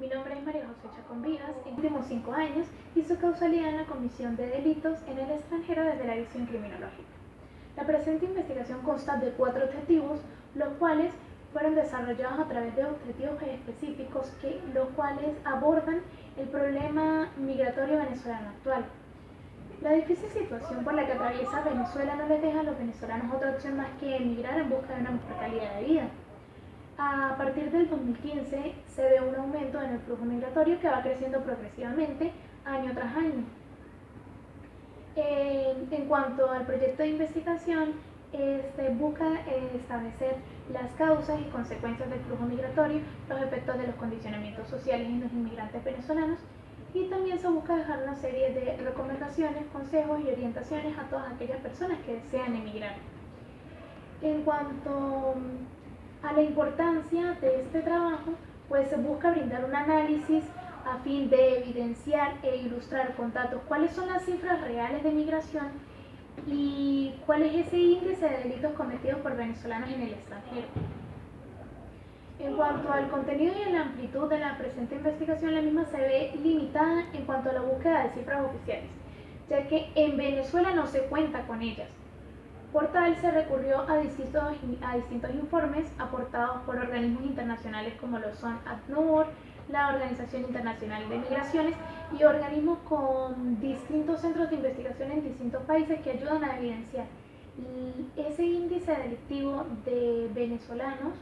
Mi nombre es María José Chacón Vivas, en los últimos 5 años hizo causalidad en la comisión de delitos en el extranjero desde la visión criminológica. La presente investigación consta de 4 objetivos, los cuales fueron desarrollados a través de objetivos específicos los cuales abordan el problema migratorio venezolano actual. La difícil situación por la que atraviesa Venezuela no les deja a los venezolanos otra opción más que emigrar en busca de una mejor calidad de vida. A partir del 2015 se ve un aumento en el flujo migratorio que va creciendo progresivamente año tras año. En cuanto al proyecto de investigación, busca establecer las causas y consecuencias del flujo migratorio, los efectos de los condicionamientos sociales en los inmigrantes venezolanos, y también se busca dejar una serie de recomendaciones, consejos y orientaciones a todas aquellas personas que desean emigrar. En cuanto a la importancia de este trabajo, pues se busca brindar un análisis a fin de evidenciar e ilustrar con datos cuáles son las cifras reales de migración y cuál es ese índice de delitos cometidos por venezolanos en el extranjero. En cuanto al contenido y a la amplitud de la presente investigación, la misma se ve limitada en cuanto a la búsqueda de cifras oficiales, ya que en Venezuela no se cuenta con ellas. Por tal, se recurrió a distintos informes aportados por organismos internacionales como lo son ACNUR, la Organización Internacional de Migraciones y organismos con distintos centros de investigación en distintos países que ayudan a evidenciar ese índice delictivo de venezolanos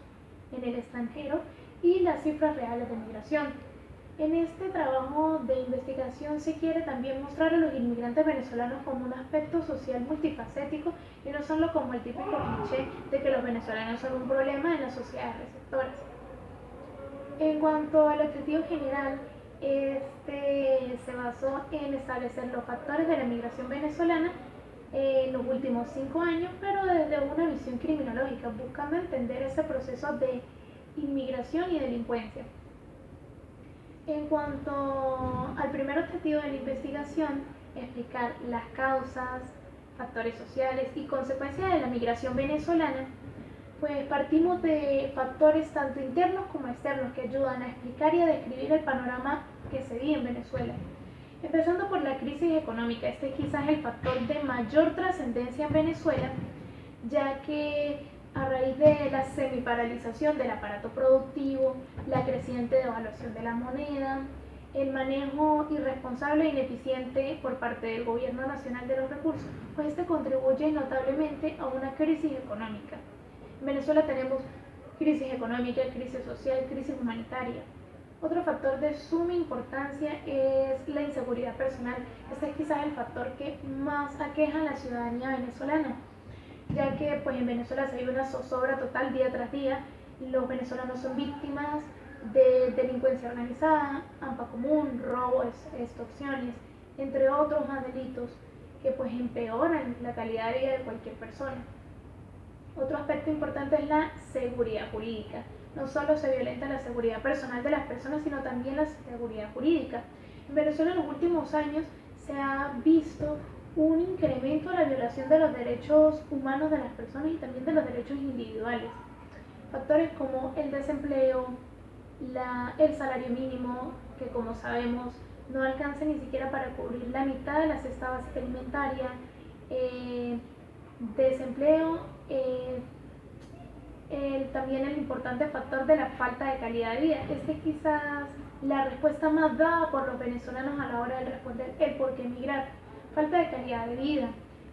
en el extranjero y las cifras reales de migración. En este trabajo de investigación se quiere también mostrar a los inmigrantes venezolanos como un aspecto social multifacético y no solo como el típico cliché de que los venezolanos son un problema en las sociedades receptoras. En cuanto al objetivo general, se basó en establecer los factores de la migración venezolana en los últimos 5 años, pero desde una visión criminológica, buscando entender ese proceso de inmigración y delincuencia. En cuanto al primer objetivo de la investigación, explicar las causas, factores sociales y consecuencias de la migración venezolana, pues partimos de factores tanto internos como externos que ayudan a explicar y a describir el panorama que se vive en Venezuela. Empezando por la crisis económica, este quizás es el factor de mayor trascendencia en Venezuela, ya que a raíz de la semiparalización del aparato productivo, la creciente devaluación de la moneda, el manejo irresponsable e ineficiente por parte del gobierno nacional de los recursos, pues este contribuye notablemente a una crisis económica. En Venezuela tenemos crisis económica, crisis social, crisis humanitaria. Otro factor de suma importancia es la inseguridad personal. Este es quizás el factor que más aqueja a la ciudadanía venezolana, ya que pues, en Venezuela se vive una zozobra total día tras día. Los venezolanos son víctimas de delincuencia organizada, hampa común, robos, extorsiones, entre otros delitos que pues empeoran la calidad de vida de cualquier persona. Otro aspecto importante es la seguridad jurídica. No solo se violenta la seguridad personal de las personas, sino también la seguridad jurídica. En Venezuela en los últimos años se ha visto un incremento en la violación de los derechos humanos de las personas y también de los derechos individuales. Factores como el desempleo, el salario mínimo, que como sabemos no alcanza ni siquiera para cubrir la mitad de la cesta básica alimentaria, desempleo, también el importante factor de la falta de calidad de vida. Quizás la respuesta más dada por los venezolanos a la hora de responder el por qué emigrar. Falta de calidad de vida.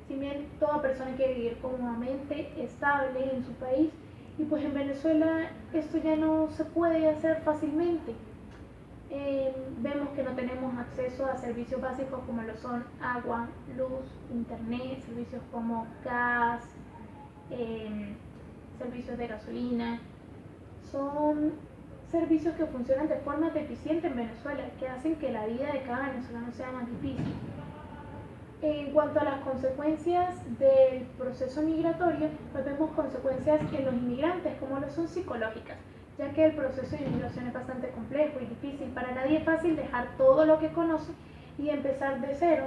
Si bien toda persona quiere vivir cómodamente, estable en su país, y pues en Venezuela esto ya no se puede hacer fácilmente. Vemos que no tenemos acceso a servicios básicos como lo son agua, luz, internet, servicios como gas, servicios de gasolina. Son servicios que funcionan de forma deficiente en Venezuela, que hacen que la vida de cada venezolano sea más difícil. En cuanto a las consecuencias del proceso migratorio, pues vemos consecuencias en los inmigrantes, como lo son psicológicas, ya que el proceso de inmigración es bastante complejo y difícil. Para nadie es fácil dejar todo lo que conoce y empezar de cero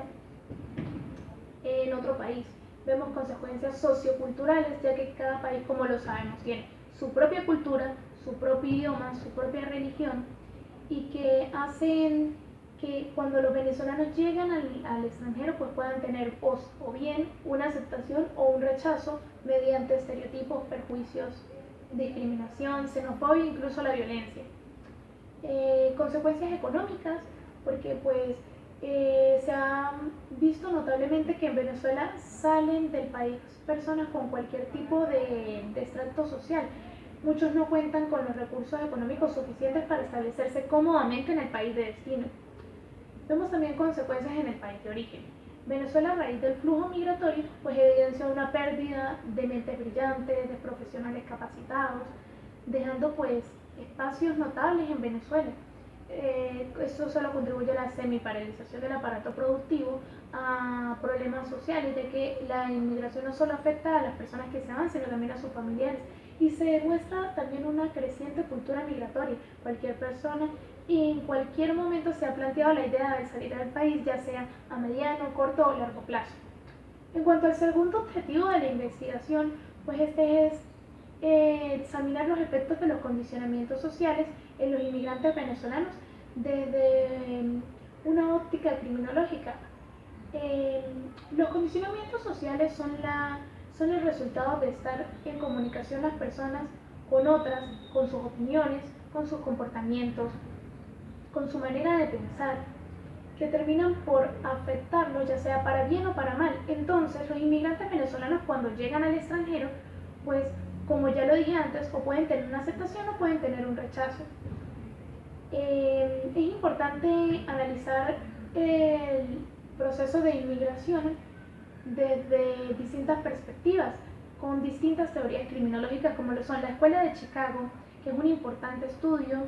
en otro país. Vemos consecuencias socioculturales, ya que cada país, como lo sabemos, tiene su propia cultura, su propio idioma, su propia religión, y que hacen que cuando los venezolanos llegan al extranjero pues puedan tener o bien una aceptación o un rechazo mediante estereotipos, perjuicios, discriminación, xenofobia, incluso la violencia. Consecuencias económicas, porque pues se ha visto notablemente que en Venezuela salen del país personas con cualquier tipo de extracto social. Muchos no cuentan con los recursos económicos suficientes para establecerse cómodamente en el país de destino. Vemos también consecuencias en el país de origen. Venezuela, a raíz del flujo migratorio, pues evidencia una pérdida de mentes brillantes, de profesionales capacitados, dejando pues espacios notables en Venezuela. Eso solo contribuye a la semiparalización del aparato productivo, a problemas sociales, de que la inmigración no solo afecta a las personas que se van, sino también a sus familiares. Y se demuestra también una creciente cultura migratoria. Cualquier persona en cualquier momento se ha planteado la idea de salir del país, ya sea a mediano, corto o largo plazo. En cuanto al segundo objetivo de la investigación, pues este es examinar los efectos de los condicionamientos sociales en los inmigrantes venezolanos desde una óptica criminológica. Los condicionamientos sociales son el resultado de estar en comunicación las personas con otras, con sus opiniones, con sus comportamientos, con su manera de pensar, que terminan por afectarlos, ya sea para bien o para mal. Entonces, los inmigrantes venezolanos cuando llegan al extranjero, pues como ya lo dije antes, o pueden tener una aceptación o pueden tener un rechazo. Es importante analizar el proceso de inmigración desde distintas perspectivas, con distintas teorías criminológicas como lo son la Escuela de Chicago, que es un importante estudio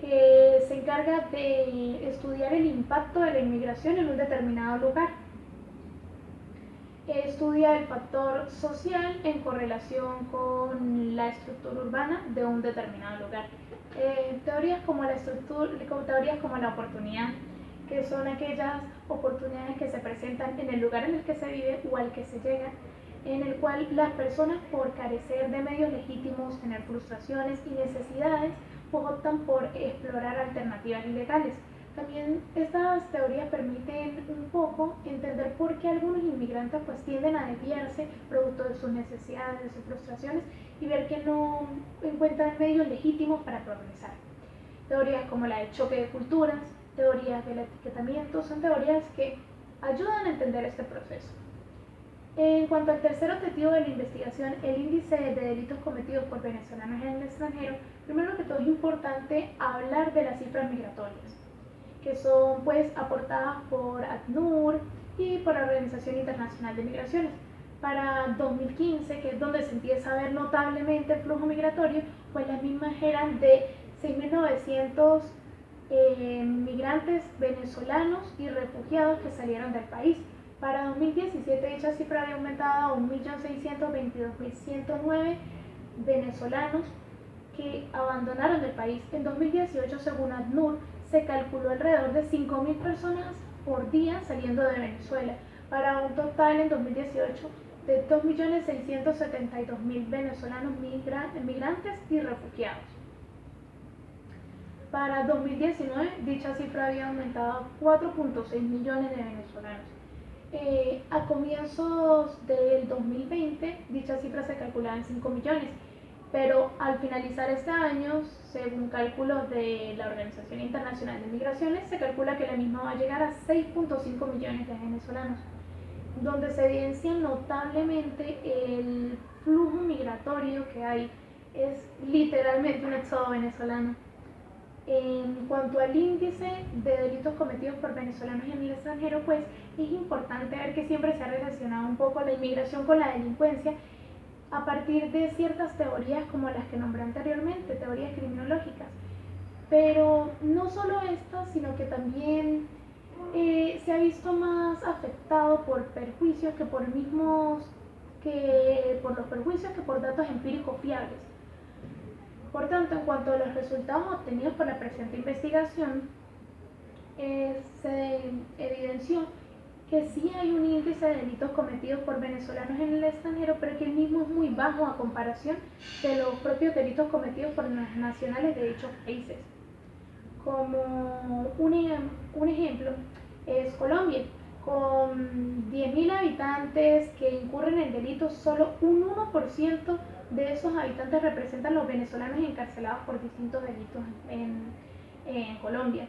que se encarga de estudiar el impacto de la inmigración en un determinado lugar. Estudia el factor social en correlación con la estructura urbana de un determinado lugar. Teorías como teorías como la oportunidad, que son aquellas oportunidades que se presentan en el lugar en el que se vive o al que se llega, en el cual las personas, por carecer de medios legítimos, tener frustraciones y necesidades, pues optan por explorar alternativas ilegales. También estas teorías permiten un poco entender por qué algunos inmigrantes pues tienden a desviarse producto de sus necesidades, de sus frustraciones, y ver que no encuentran medios legítimos para progresar. Teorías como la del choque de culturas, teorías del etiquetamiento, son teorías que ayudan a entender este proceso. En cuanto al tercer objetivo de la investigación, el índice de delitos cometidos por venezolanos en el extranjero, primero que todo es importante hablar de las cifras migratorias, que son pues aportadas por ACNUR y por la Organización Internacional de Migraciones. Para 2015, que es donde se empieza a ver notablemente el flujo migratorio, pues las mismas eran de 6.900 migrantes venezolanos y refugiados que salieron del país. Para 2017 dicha cifra había aumentado a 1.622.109 venezolanos que abandonaron el país. En 2018, según ACNUR, se calculó alrededor de 5.000 personas por día saliendo de Venezuela, para un total en 2018 de 2.672.000 venezolanos migrantes y refugiados. Para 2019, dicha cifra había aumentado a 4.6 millones de venezolanos. A comienzos del 2020, dicha cifra se calculaba en 5 millones, pero al finalizar este año, según cálculos de la Organización Internacional de Migraciones, se calcula que la misma va a llegar a 6.5 millones de venezolanos, donde se evidencia notablemente el flujo migratorio que hay. Es literalmente un éxodo venezolano. En cuanto al índice de delitos cometidos por venezolanos en el extranjero, pues es importante ver que siempre se ha relacionado un poco la inmigración con la delincuencia a partir de ciertas teorías como las que nombré anteriormente, teorías criminológicas. Pero no solo estas, sino que también se ha visto más afectado por perjuicios que por los perjuicios que por datos empíricos fiables. Por tanto, en cuanto a los resultados obtenidos por la presente investigación, se evidenció que sí hay un índice de delitos cometidos por venezolanos en el extranjero, pero que el mismo es muy bajo a comparación de los propios delitos cometidos por los nacionales de dichos países. Como Como un ejemplo es Colombia, con 10.000 habitantes que incurren en delitos, solo un 1% de esos habitantes representan los venezolanos encarcelados por distintos delitos en Colombia.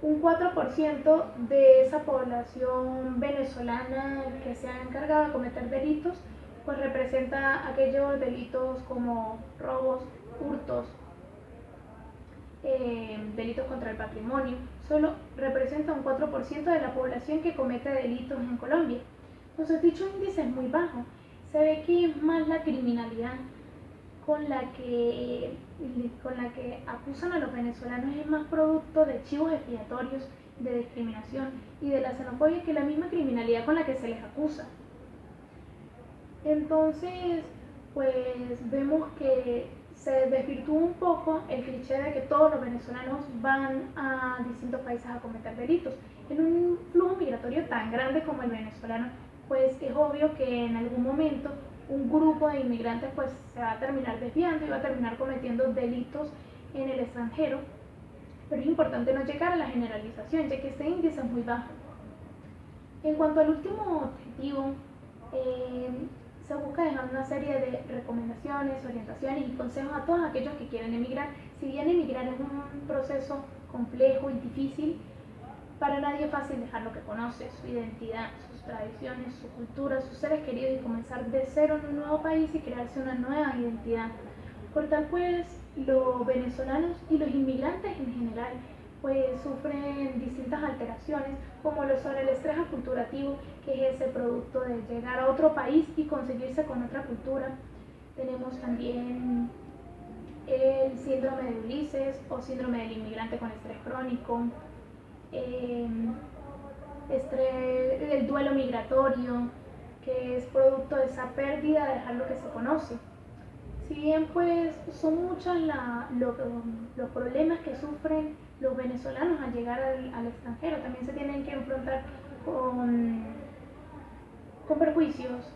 Un 4% de esa población venezolana que se ha encargado de cometer delitos, pues representa aquellos delitos como robos, hurtos, delitos contra el patrimonio. Solo representa un 4% de la población que comete delitos en Colombia. Entonces dicho índice es muy bajo. Se ve que es más la criminalidad con la que acusan a los venezolanos, es más producto de chivos expiatorios, de discriminación y de la xenofobia, que la misma criminalidad con la que se les acusa. Entonces, pues vemos que se desvirtúa un poco el cliché de que todos los venezolanos van a distintos países a cometer delitos. En un flujo migratorio tan grande como el venezolano, pues es obvio que en algún momento un grupo de inmigrantes pues se va a terminar desviando y va a terminar cometiendo delitos en el extranjero, pero es importante no llegar a la generalización, ya que este índice es muy bajo. En cuanto al último objetivo, se busca dejar una serie de recomendaciones, orientaciones y consejos a todos aquellos que quieren emigrar. Si bien emigrar es un proceso complejo y difícil, para nadie es fácil dejar lo que conoce, su identidad, sus tradiciones, su cultura, sus seres queridos, y comenzar de cero en un nuevo país y crearse una nueva identidad. Por tal pues, los venezolanos y los inmigrantes en general pues sufren distintas alteraciones, como lo son el estrés aculturativo, que es ese producto de llegar a otro país y conseguirse con otra cultura. Tenemos también el síndrome de Ulises o síndrome del inmigrante con estrés crónico, el duelo migratorio, que es producto de esa pérdida de dejar lo que se conoce. Si bien pues son muchos los problemas que sufren los venezolanos al llegar al extranjero, también se tienen que enfrentar con prejuicios,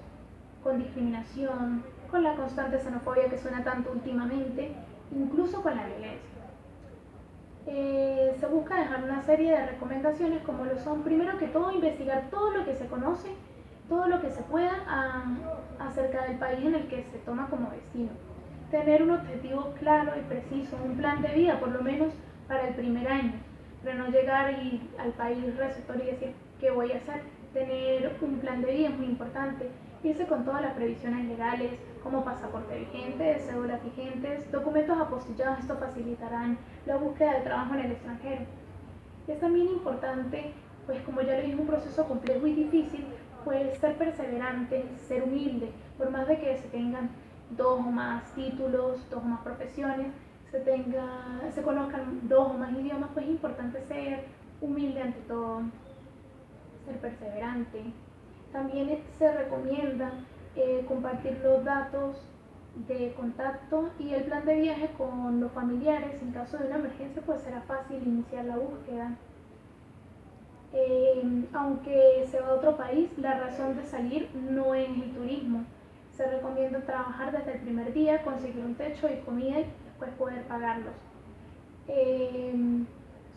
con discriminación, con la constante xenofobia que suena tanto últimamente, incluso con la violencia. Se busca dejar una serie de recomendaciones, como lo son, primero que todo, investigar todo lo que se conoce, todo lo que se pueda acerca del país en el que se toma como destino. Tener un objetivo claro y preciso, un plan de vida por lo menos para el primer año, para no llegar al país receptor y decir qué voy a hacer. Tener un plan de vida es muy importante, irse con todas las previsiones legales, como pasaporte vigente, cédulas vigentes, documentos apostillados. Esto facilitarán la búsqueda de trabajo en el extranjero. Es también importante, pues como ya lo dije, un proceso complejo y difícil, pues ser perseverante, ser humilde, por más de que se tengan 2 o más títulos, 2 o más profesiones, se conozcan 2 o más idiomas, pues es importante ser humilde ante todo, ser perseverante. También se recomienda compartir los datos de contacto y el plan de viaje con los familiares. En caso de una emergencia pues será fácil iniciar la búsqueda. Aunque se va a otro país, la razón de salir no es el turismo. Se recomienda trabajar desde el primer día, conseguir un techo y comida y después poder pagarlos.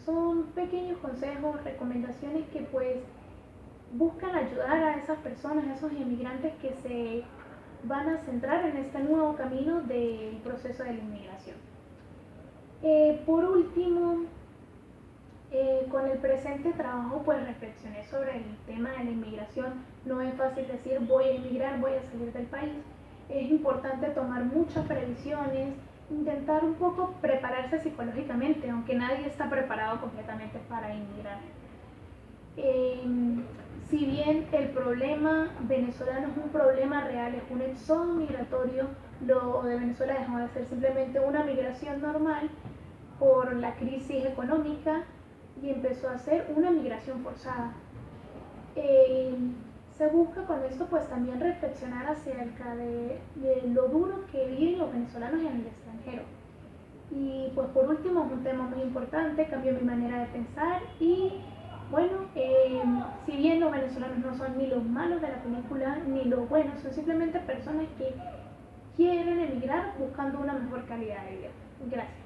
Son pequeños consejos, recomendaciones que pues buscan ayudar a esas personas, a esos inmigrantes que se van a centrar en este nuevo camino del proceso de la inmigración. Por último, con el presente trabajo pues reflexioné sobre el tema de la inmigración. No es fácil decir voy a emigrar, voy a salir del país. Es importante tomar muchas previsiones, intentar un poco prepararse psicológicamente, aunque nadie está preparado completamente para emigrar. Si bien el problema venezolano es un problema real, es un éxodo migratorio, lo de Venezuela dejó de ser simplemente una migración normal por la crisis económica y empezó a ser una migración forzada. Se busca con esto pues también reflexionar acerca de lo duro que viven los venezolanos en el extranjero. Y pues por último, es un tema muy importante, cambió mi manera de pensar y bueno, si bien los venezolanos no son ni los malos de la película ni los buenos, son simplemente personas que quieren emigrar buscando una mejor calidad de vida. Gracias.